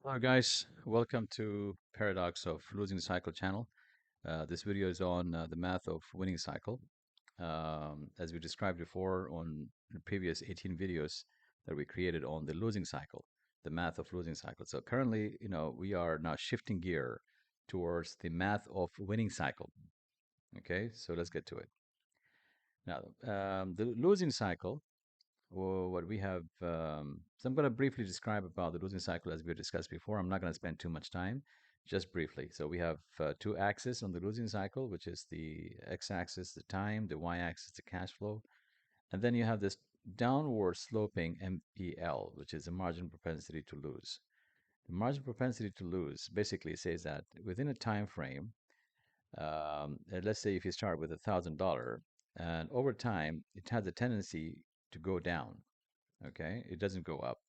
Hello guys, welcome to Paradox of Losing Cycle channel. This video is on the math of winning cycle. As we described before on the previous 18 videos that we created on the losing cycle, the math of losing cycle. So currently, we are now shifting gear towards the math of winning cycle. Okay, so let's get to it. Now, the losing cycle, or what we have, so I'm going to briefly describe about the losing cycle as we discussed before. I'm not going to spend too much time, just briefly. So we have two axes on the losing cycle, which is the x-axis, the time, the y-axis, the cash flow, and then you have this downward sloping MPL, which is the margin propensity to lose. The margin propensity to lose basically says that within a time frame, let's say if you start with $1,000, and over time it has a tendency to go down. Okay, it doesn't go up.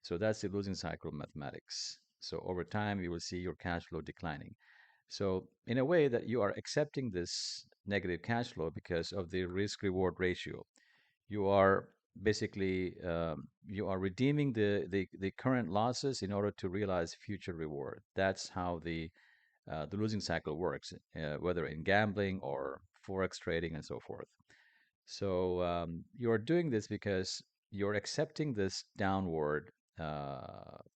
So that's the losing cycle of mathematics. So over time, you will see your cash flow declining. So in a way that you are accepting this negative cash flow because of the risk reward ratio, you are basically you are redeeming the current losses in order to realize future reward. That's how the losing cycle works, whether in gambling or forex trading and so forth. So you're doing this because you're accepting this downward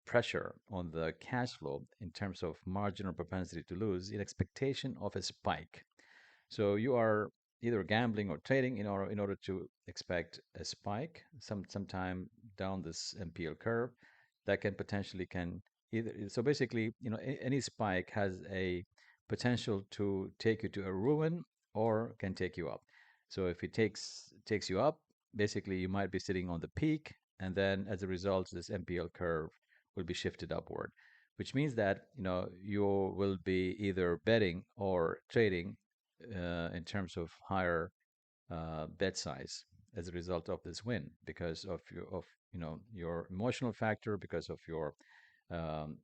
pressure on the cash flow in terms of marginal propensity to lose in expectation of a spike. So you are either gambling or trading in order to expect a spike sometime down this MPL curve that can potentially can either. So basically, any spike has a potential to take you to a ruin or can take you up. So if it takes you up, basically you might be sitting on the peak, and then as a result, this MPL curve will be shifted upward, which means that you will be either betting or trading in terms of higher bet size as a result of this win because of your emotional factor, because of your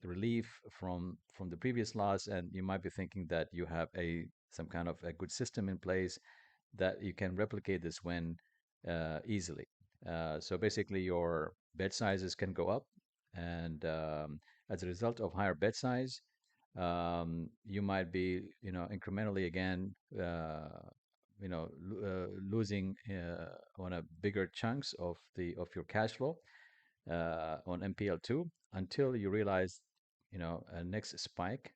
relief from the previous loss, and you might be thinking that you have a some kind of a good system in place that you can replicate this win easily. So basically, your bet sizes can go up, and as a result of higher bet size, you might be, incrementally again, losing on a bigger chunks of your cash flow on MPL2 until you realize, a next spike.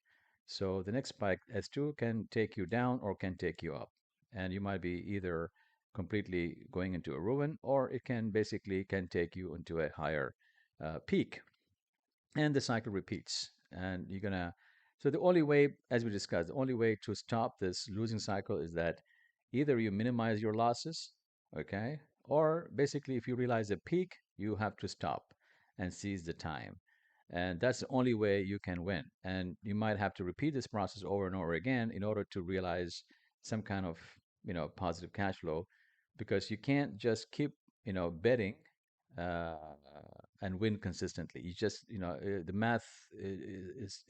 So the next spike S2 can take you down or can take you up, and you might be either completely going into a ruin or it can basically can take you into a higher peak, and the cycle repeats. And you're gonna so the only way, as we discussed, the only way to stop this losing cycle is that either you minimize your losses, okay, or basically if you realize a peak, you have to stop and seize the time. And that's the only way you can win. And you might have to repeat this process over and over again in order to realize some kind of, positive cash flow, because you can't just keep, betting uh, and win consistently. You just, the math is,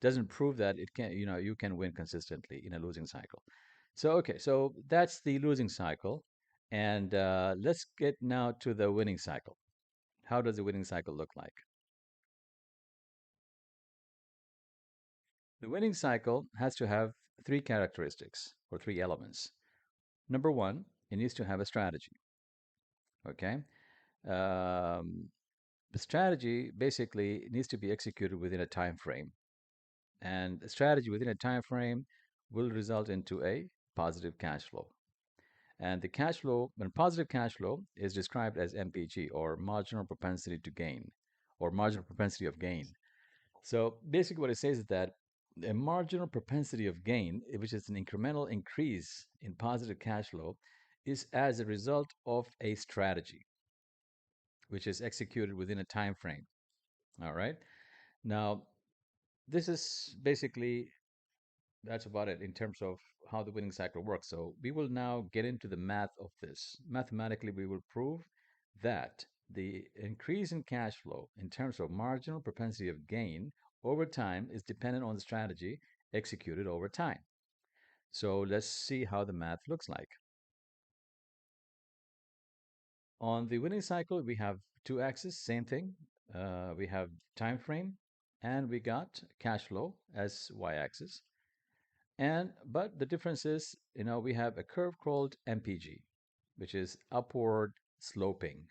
doesn't prove that it can, you can win consistently in a losing cycle. So, okay, so that's the losing cycle. And let's get now to the winning cycle. How does the winning cycle look like? The winning cycle has to have three characteristics or three elements. Number one, it needs to have a strategy. Okay. Um, the strategy basically needs to be executed within a time frame, and a strategy within a time frame will result into a positive cash flow. And the cash flow, when positive cash flow is described as MPG, or marginal propensity to gain, or marginal propensity of gain. So basically, what it says is that a marginal propensity of gain, which is an incremental increase in positive cash flow, is as a result of a strategy which is executed within a time frame. All right. Now, this is basically that's about it in terms of how the winning cycle works. So we will now get into the math of this. Mathematically, we will prove that the increase in cash flow in terms of marginal propensity of gain over time is dependent on the strategy executed over time. So let's see how the math looks like. On the winning cycle, we have two axes, same thing. we have time frame, and we got cash flow as y-axis. And but the difference is, we have a curve called MPG, which is upward sloping.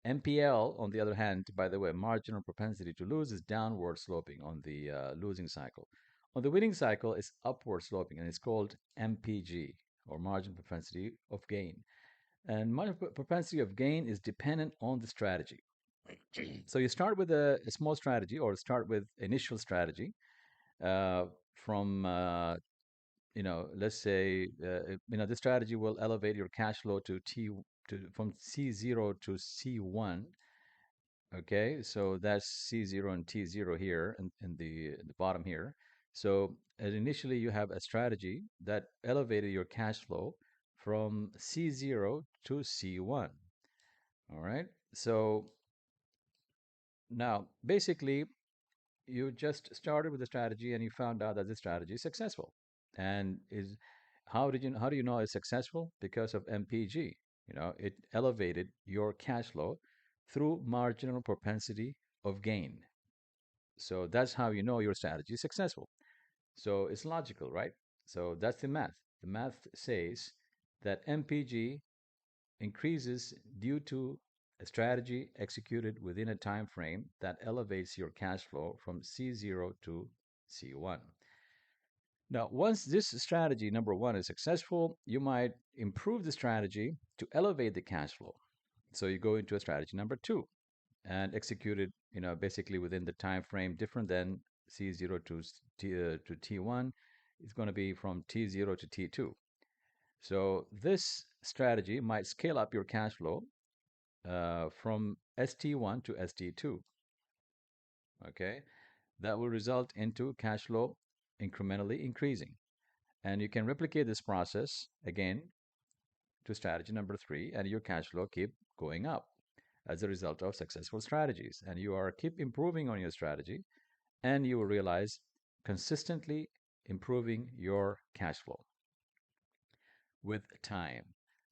MPL, on the other hand, by the way, marginal propensity to lose, is downward sloping on the losing cycle. On the winning cycle, it's upward sloping, and it's called MPG, or marginal propensity of gain. And marginal propensity of gain is dependent on the strategy. So you start with a small strategy, or start with initial strategy uh, from let's say this strategy will elevate your cash flow to from C0 to C1. Okay, so that's C0 and T0 here in the bottom here. So initially you have a strategy that elevated your cash flow from C0 to C1. All right. So now basically you just started with a strategy and you found out that the strategy is successful. And is how do you know it's successful? Because of MPG. It elevated your cash flow through marginal propensity of gain. So that's how you know your strategy is successful. So it's logical, right? So that's the math. The math says that MPG increases due to a strategy executed within a time frame that elevates your cash flow from C0 to C1. Now, once this strategy number one is successful, you might improve the strategy to elevate the cash flow. So you go into a strategy number two and execute it, basically within the time frame different than C0 to T1. It's going to be from T0 to T2. So this strategy might scale up your cash flow from ST1 to ST2. Okay, that will result into cash flow incrementally increasing. And you can replicate this process again to strategy number three, and your cash flow keep going up as a result of successful strategies. And you are keep improving on your strategy, and you will realize consistently improving your cash flow with time.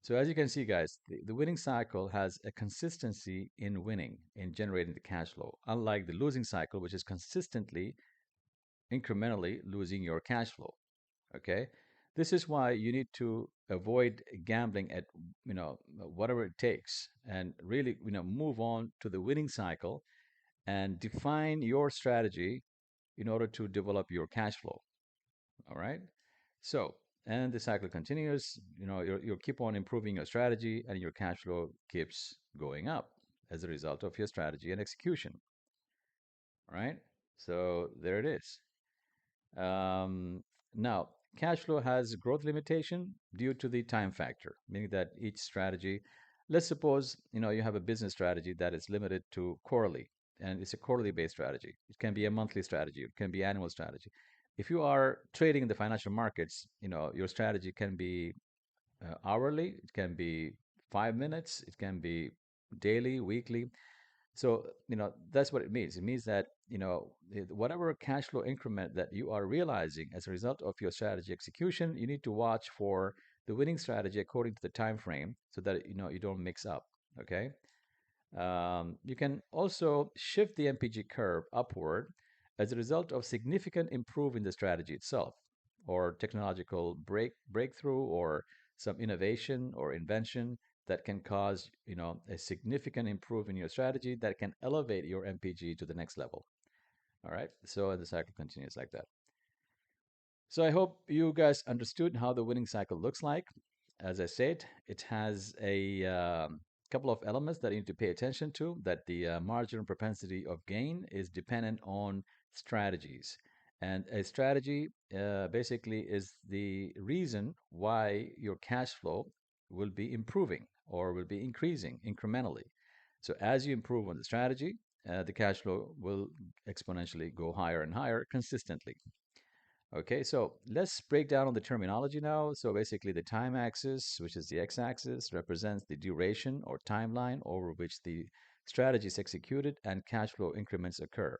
So as you can see, guys, the winning cycle has a consistency in winning, in generating the cash flow, unlike the losing cycle, which is consistently, incrementally losing your cash flow. Okay, this is why you need to avoid gambling at whatever it takes, and really move on to the winning cycle and define your strategy in order to develop your cash flow. All right. So, and the cycle continues. You'll keep on improving your strategy, and your cash flow keeps going up as a result of your strategy and execution. All right. So there it is. Now, cash flow has growth limitation due to the time factor, meaning that each strategy, let's suppose, you have a business strategy that is limited to quarterly, and it's a quarterly based strategy. It can be a monthly strategy, it can be annual strategy. If you are trading in the financial markets, your strategy can be hourly, it can be 5 minutes, it can be daily, weekly. So, that's what it means. It means that, whatever cash flow increment that you are realizing as a result of your strategy execution, you need to watch for the winning strategy according to the time frame so that, you don't mix up. Okay. You can also shift the MPG curve upward as a result of significant improvement in the strategy itself, or technological breakthrough, or some innovation or invention that can cause a significant improvement in your strategy that can elevate your MPG to the next level. All right, so the cycle continues like that. So I hope you guys understood how the winning cycle looks like. As I said, it has a couple of elements that you need to pay attention to, that the marginal propensity of gain is dependent on strategies. And a strategy basically is the reason why your cash flow will be improving or will be increasing incrementally. So as you improve on the strategy, the cash flow will exponentially go higher and higher consistently. Okay, so let's break down on the terminology now. So basically, the time axis, which is the x-axis, represents the duration or timeline over which the strategy is executed and cash flow increments occur.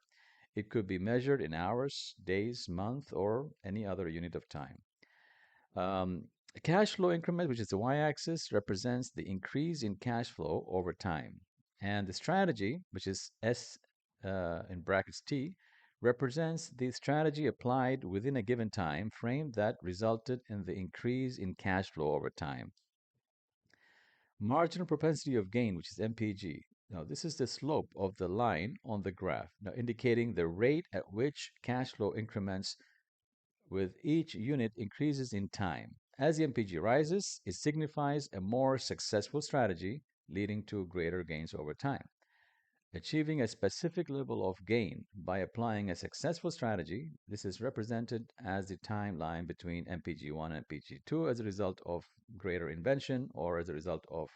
It could be measured in hours, days, month, or any other unit of time. A cash flow increment, which is the y-axis, represents the increase in cash flow over time. And the strategy, which is in brackets T, represents the strategy applied within a given time frame that resulted in the increase in cash flow over time. Marginal propensity of gain, which is MPG. Now, this is the slope of the line on the graph, now indicating the rate at which cash flow increments with each unit increases in time. As the MPG rises, it signifies a more successful strategy, leading to greater gains over time. Achieving a specific level of gain by applying a successful strategy, this is represented as the timeline between MPG1 and MPG2 as a result of greater invention or as a result of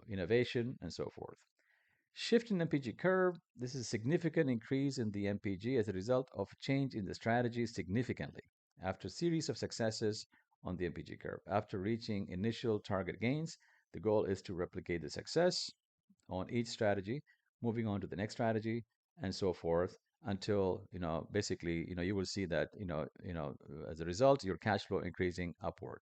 innovation and so forth. Shift in MPG curve, this is a significant increase in the MPG as a result of change in the strategy significantly after a series of successes on the MPG curve. After reaching initial target gains, the goal is to replicate the success on each strategy, moving on to the next strategy, and so forth until basically you will see that as a result your cash flow increasing upward.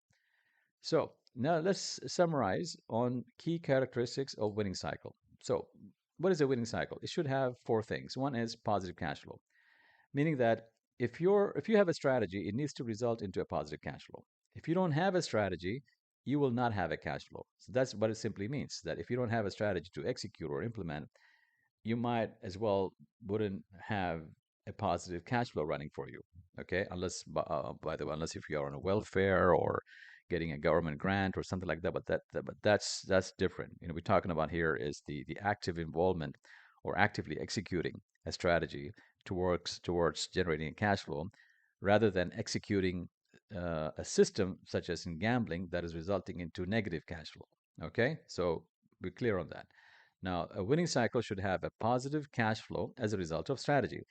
So now let's summarize on key characteristics of winning cycle. So what is a winning cycle? It should have four things. One is positive cash flow, meaning that if you have a strategy, it needs to result into a positive cash flow. If you don't have a strategy, you will not have a cash flow. So that's what it simply means, that if you don't have a strategy to execute or implement, you might as well wouldn't have a positive cash flow running for you. Okay, unless by the way, unless if you are on a welfare or getting a government grant or something like that. But that's different. We're talking about here is the active involvement or actively executing a strategy towards generating a cash flow, rather than executing a system such as in gambling that is resulting into negative cash flow. Okay, so we're clear on that. Now, a winning cycle should have a positive cash flow as a result of strategy.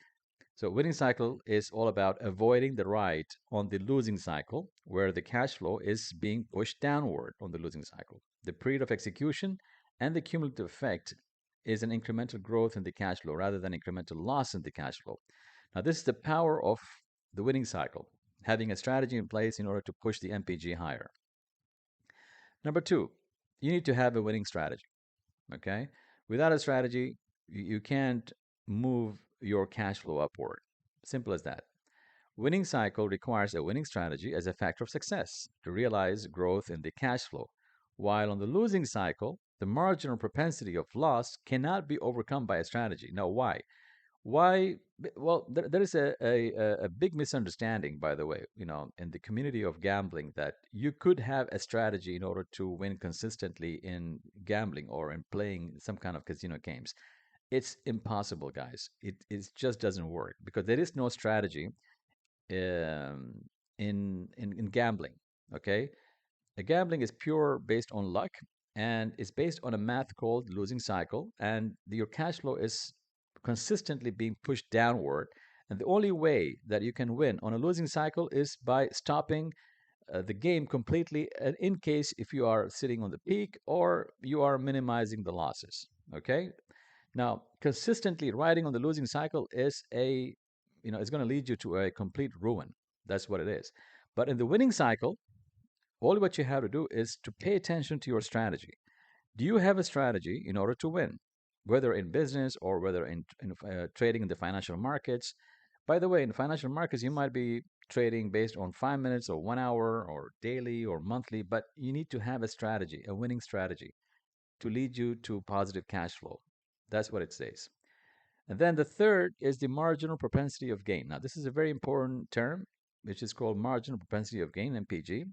So, winning cycle is all about avoiding the ride on the losing cycle, where the cash flow is being pushed downward on the losing cycle. The period of execution and the cumulative effect is an incremental growth in the cash flow rather than incremental loss in the cash flow. Now, this is the power of the winning cycle, having a strategy in place in order to push the MPG higher. Number two, you need to have a winning strategy. Okay? Without a strategy, you can't move your cash flow upward. Simple as that. Winning cycle requires a winning strategy as a factor of success to realize growth in the cash flow. While on the losing cycle, the marginal propensity of loss cannot be overcome by a strategy. Now, why? Why? Well, there is a big misunderstanding, by the way, in the community of gambling, that you could have a strategy in order to win consistently in gambling or in playing some kind of casino games. It's impossible, guys. It just doesn't work because there is no strategy in gambling. Okay, a gambling is pure based on luck, and it's based on a math called losing cycle, and your cash flow is consistently being pushed downward. And the only way that you can win on a losing cycle is by stopping the game completely, in case if you are sitting on the peak or you are minimizing the losses. Okay. Now, consistently riding on the losing cycle is it's going to lead you to a complete ruin. That's what it is. But in the winning cycle, all what you have to do is to pay attention to your strategy. Do you have a strategy in order to win, whether in business or whether in trading in the financial markets? By the way, in financial markets, you might be trading based on 5 minutes or 1 hour or daily or monthly, but you need to have a strategy, a winning strategy, to lead you to positive cash flow. That's what it says. And then the third is the marginal propensity of gain. Now, this is a very important term, which is called marginal propensity of gain, MPG.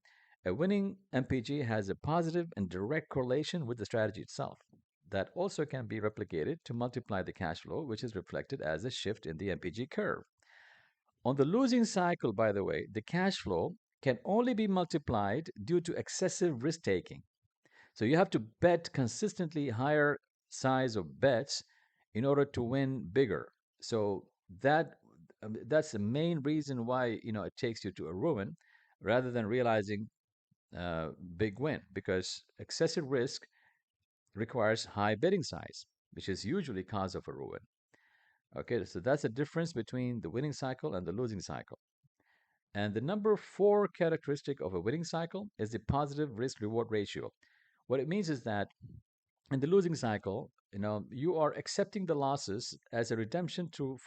A winning MPG has a positive and direct correlation with the strategy itself. That also can be replicated to multiply the cash flow, which is reflected as a shift in the MPG curve. On the losing cycle, by the way, the cash flow can only be multiplied due to excessive risk taking. So you have to bet consistently higher size of bets in order to win bigger. So that's the main reason why it takes you to a ruin rather than realizing big win, because excessive risk requires high betting size, which is usually cause of a ruin. Okay, so that's the difference between the winning cycle and the losing cycle. And the number four characteristic of a winning cycle is the positive risk reward ratio. What it means is that In the losing cycle, you are accepting the losses as a redemption to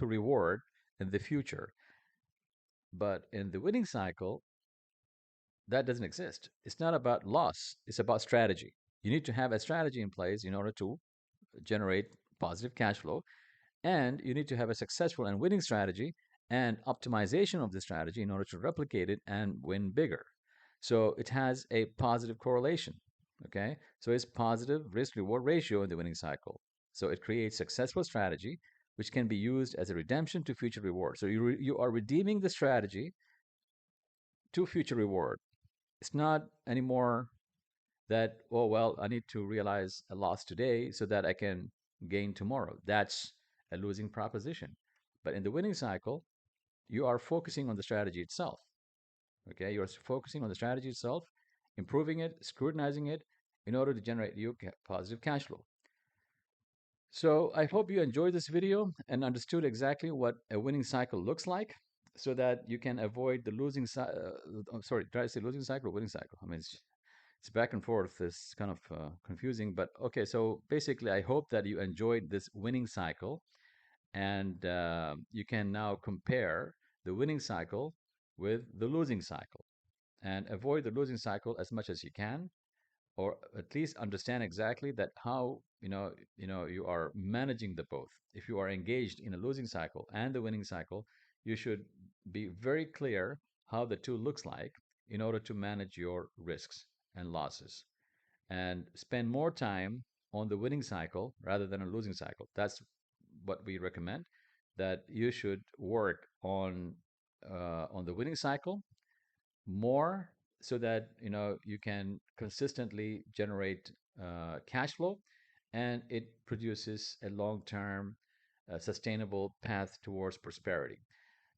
reward in the future. But in the winning cycle, that doesn't exist. It's not about loss, it's about strategy. You need to have a strategy in place in order to generate positive cash flow, and you need to have a successful and winning strategy and optimization of the strategy in order to replicate it and win bigger. So it has a positive correlation. Okay. So it's positive risk reward ratio in the winning cycle. So it creates successful strategy, which can be used as a redemption to future reward. So you are redeeming the strategy to future reward. It's not anymore that, oh, well, I need to realize a loss today so that I can gain tomorrow. That's a losing proposition. But in the winning cycle, you are focusing on the strategy itself. Okay, you're focusing on the strategy itself, improving it, scrutinizing it in order to generate you positive cash flow. So I hope you enjoyed this video and understood exactly what a winning cycle looks like so that you can avoid the losing cycle. Sorry, did I say losing cycle or winning cycle? I mean, it's back and forth. It's kind of confusing, but okay. So basically, I hope that you enjoyed this winning cycle, and you can now compare the winning cycle with the losing cycle, and avoid the losing cycle as much as you can, or at least understand exactly that how you are managing the both. If you are engaged in a losing cycle and the winning cycle, you should be very clear how the two looks like in order to manage your risks and losses, and spend more time on the winning cycle rather than a losing cycle. That's what we recommend, that you should work on the winning cycle more so that you can consistently generate cash flow, and it produces a long-term sustainable path towards prosperity.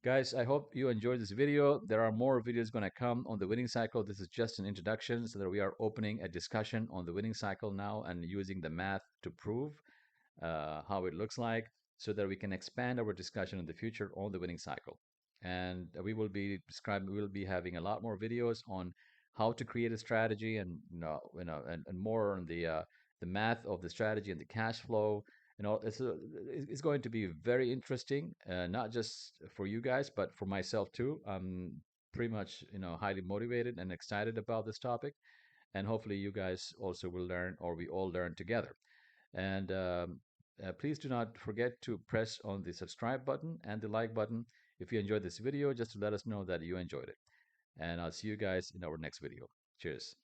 Guys, I hope you enjoyed this video. There are more videos going to come on the winning cycle. This is just an introduction so that we are opening a discussion on the winning cycle now and using the math to prove how it looks like, so that we can expand our discussion in the future on the winning cycle. And we will be having a lot more videos on how to create a strategy, and and more on the math of the strategy and the cash flow. It's going to be very interesting, not just for you guys, but for myself too. I'm pretty much highly motivated and excited about this topic, and hopefully you guys also will learn, or we all learn together. And please do not forget to press on the subscribe button and the like button if you enjoyed this video, just to let us know that you enjoyed it. And I'll see you guys in our next video. Cheers.